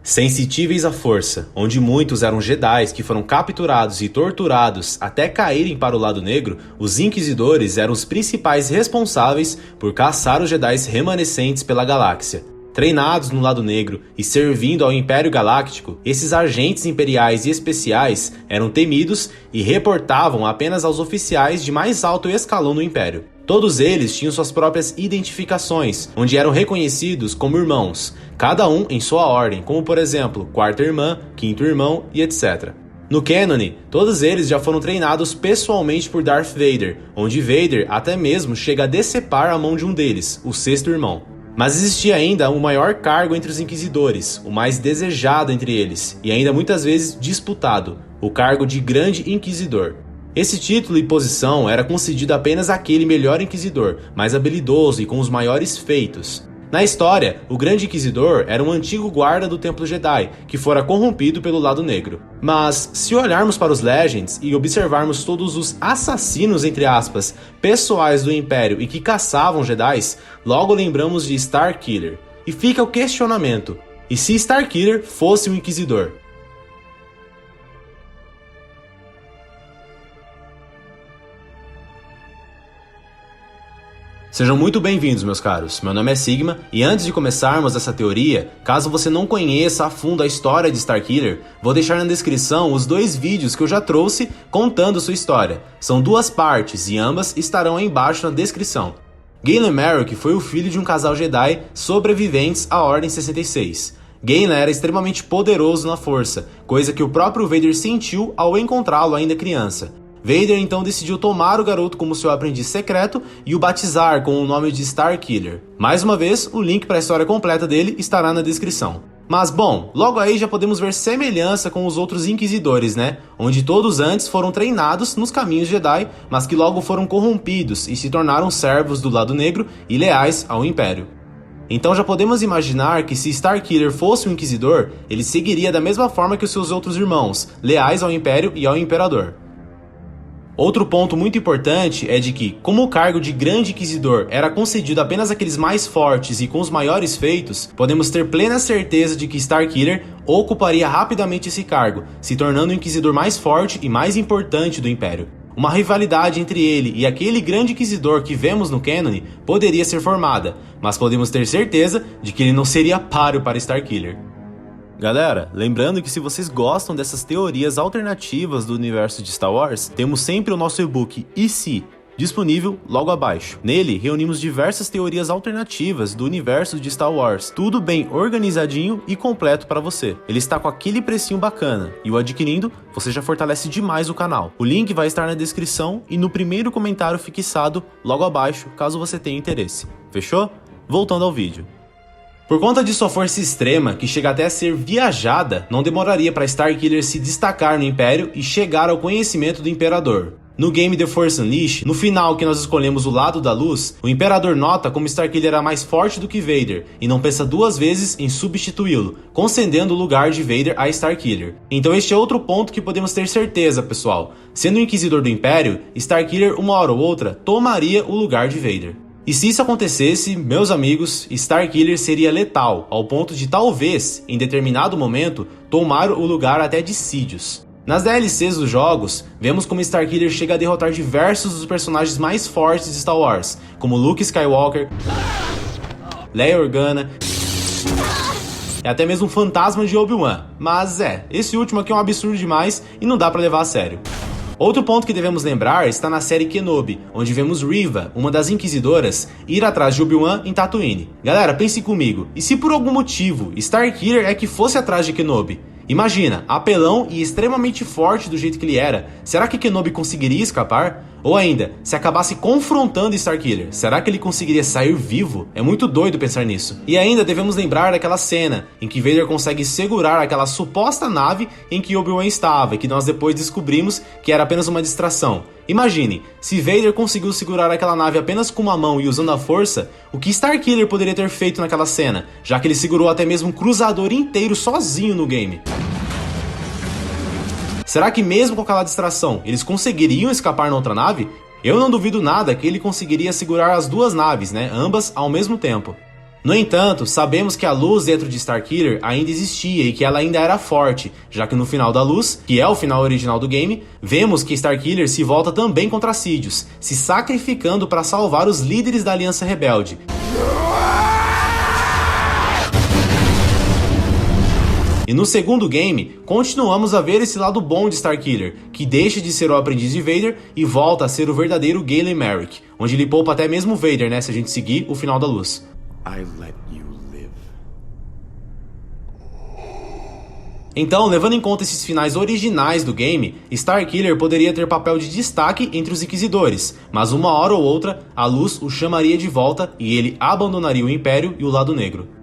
Sensitíveis à força, onde muitos eram Jedis que foram capturados e torturados até caírem para o lado negro, os Inquisidores eram os principais responsáveis por caçar os Jedis remanescentes pela galáxia. Treinados no lado negro e servindo ao Império Galáctico, esses agentes imperiais e especiais eram temidos e reportavam apenas aos oficiais de mais alto escalão no Império. Todos eles tinham suas próprias identificações, onde eram reconhecidos como irmãos, cada um em sua ordem, como por exemplo, quarta irmã, quinto irmão e etc. No Canon, todos eles já foram treinados pessoalmente por Darth Vader, onde Vader até mesmo chega a decepar a mão de um deles, o sexto irmão. Mas existia ainda um maior cargo entre os Inquisidores, o mais desejado entre eles, e ainda muitas vezes disputado, o cargo de Grande Inquisidor. Esse título e posição era concedido apenas àquele melhor Inquisidor, mais habilidoso e com os maiores feitos. Na história, o Grande Inquisidor era um antigo guarda do Templo Jedi, que fora corrompido pelo lado negro. Mas, se olharmos para os Legends e observarmos todos os assassinos, entre aspas, pessoais do Império e que caçavam Jedis, logo lembramos de Starkiller. E fica o questionamento, e se Starkiller fosse um Inquisidor? Sejam muito bem-vindos, meus caros. Meu nome é Sigma e antes de começarmos essa teoria, caso você não conheça a fundo a história de Starkiller, vou deixar na descrição os dois vídeos que eu já trouxe contando sua história. São duas partes e ambas estarão aí embaixo na descrição. Galen Marek foi o filho de um casal Jedi sobreviventes à Ordem 66. Galen era extremamente poderoso na força, coisa que o próprio Vader sentiu ao encontrá-lo ainda criança. Vader então decidiu tomar o garoto como seu aprendiz secreto e o batizar com o nome de Starkiller. Mais uma vez, o link para a história completa dele estará na descrição. Mas bom, logo aí já podemos ver semelhança com os outros Inquisidores, né? Onde todos antes foram treinados nos caminhos Jedi, mas que logo foram corrompidos e se tornaram servos do lado negro e leais ao Império. Então já podemos imaginar que se Starkiller fosse um Inquisidor, ele seguiria da mesma forma que os seus outros irmãos, leais ao Império e ao Imperador. Outro ponto muito importante é de que, como o cargo de Grande Inquisidor era concedido apenas àqueles mais fortes e com os maiores feitos, podemos ter plena certeza de que Starkiller ocuparia rapidamente esse cargo, se tornando o Inquisidor mais forte e mais importante do Império. Uma rivalidade entre ele e aquele Grande Inquisidor que vemos no Canon poderia ser formada, mas podemos ter certeza de que ele não seria páreo para Starkiller. Galera, lembrando que se vocês gostam dessas teorias alternativas do universo de Star Wars, temos sempre o nosso e-book E Se? Disponível logo abaixo. Nele, reunimos diversas teorias alternativas do universo de Star Wars, tudo bem organizadinho e completo para você. Ele está com aquele precinho bacana, e o adquirindo, você já fortalece demais o canal. O link vai estar na descrição e no primeiro comentário fixado logo abaixo, caso você tenha interesse. Fechou? Voltando ao vídeo. Por conta de sua força extrema, que chega até a ser viajada, não demoraria para Starkiller se destacar no Império e chegar ao conhecimento do Imperador. No game The Force Unleashed, no final que nós escolhemos o lado da luz, o Imperador nota como Starkiller era mais forte do que Vader e não pensa duas vezes em substituí-lo, concedendo o lugar de Vader a Starkiller. Então este é outro ponto que podemos ter certeza, pessoal. Sendo o Inquisidor do Império, Starkiller uma hora ou outra tomaria o lugar de Vader. E se isso acontecesse, meus amigos, Starkiller seria letal, ao ponto de talvez, em determinado momento, tomar o lugar até de Sidious. Nas DLCs dos jogos, vemos como Starkiller chega a derrotar diversos dos personagens mais fortes de Star Wars, como Luke Skywalker, Leia Organa e até mesmo o fantasma de Obi-Wan. Mas esse último aqui é um absurdo demais e não dá pra levar a sério. Outro ponto que devemos lembrar está na série Kenobi, onde vemos Reva, uma das Inquisidoras, ir atrás de Obi-Wan em Tatooine. Galera, pense comigo, e se por algum motivo Starkiller é que fosse atrás de Kenobi? Imagina, apelão e extremamente forte do jeito que ele era, será que Kenobi conseguiria escapar? Ou ainda, se acabasse confrontando Starkiller, será que ele conseguiria sair vivo? É muito doido pensar nisso. E ainda devemos lembrar daquela cena em que Vader consegue segurar aquela suposta nave em que Obi-Wan estava e que nós depois descobrimos que era apenas uma distração. Imagine, se Vader conseguiu segurar aquela nave apenas com uma mão e usando a força, o que Starkiller poderia ter feito naquela cena, já que ele segurou até mesmo um cruzador inteiro sozinho no game. Será que mesmo com aquela distração, eles conseguiriam escapar na outra nave? Eu não duvido nada que ele conseguiria segurar as duas naves, ambas ao mesmo tempo. No entanto, sabemos que a luz dentro de Starkiller ainda existia e que ela ainda era forte, já que no final da luz, que é o final original do game, vemos que Starkiller se volta também contra Sidious, se sacrificando para salvar os líderes da Aliança Rebelde. E no segundo game, continuamos a ver esse lado bom de Starkiller, que deixa de ser o aprendiz de Vader e volta a ser o verdadeiro Galen Marek, onde ele poupa até mesmo Vader, né, se a gente seguir o final da luz. I let you live. Então, levando em conta esses finais originais do game, Starkiller poderia ter papel de destaque entre os Inquisidores, mas uma hora ou outra, a luz o chamaria de volta e ele abandonaria o Império e o lado negro.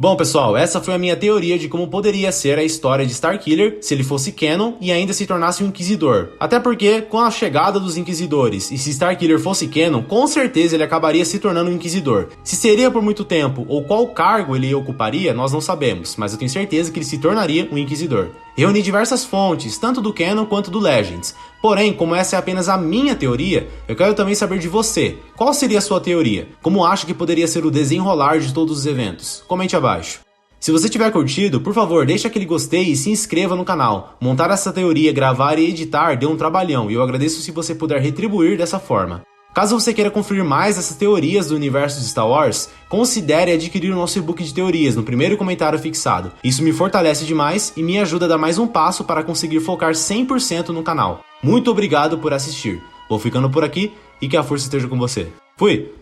Bom pessoal, essa foi a minha teoria de como poderia ser a história de Starkiller se ele fosse canon e ainda se tornasse um Inquisidor. Até porque, com a chegada dos Inquisidores, e se Starkiller fosse canon, com certeza ele acabaria se tornando um Inquisidor. Se seria por muito tempo ou qual cargo ele ocuparia, nós não sabemos, mas eu tenho certeza que ele se tornaria um Inquisidor. Reuni diversas fontes, tanto do canon quanto do Legends. Porém, como essa é apenas a minha teoria, eu quero também saber de você. Qual seria a sua teoria? Como acha que poderia ser o desenrolar de todos os eventos? Comente abaixo. Se você tiver curtido, por favor, deixe aquele gostei e se inscreva no canal. Montar essa teoria, gravar e editar deu um trabalhão e eu agradeço se você puder retribuir dessa forma. Caso você queira conferir mais essas teorias do universo de Star Wars, considere adquirir o nosso e-book de teorias no primeiro comentário fixado. Isso me fortalece demais e me ajuda a dar mais um passo para conseguir focar 100% no canal. Muito obrigado por assistir. Vou ficando por aqui e que a força esteja com você. Fui!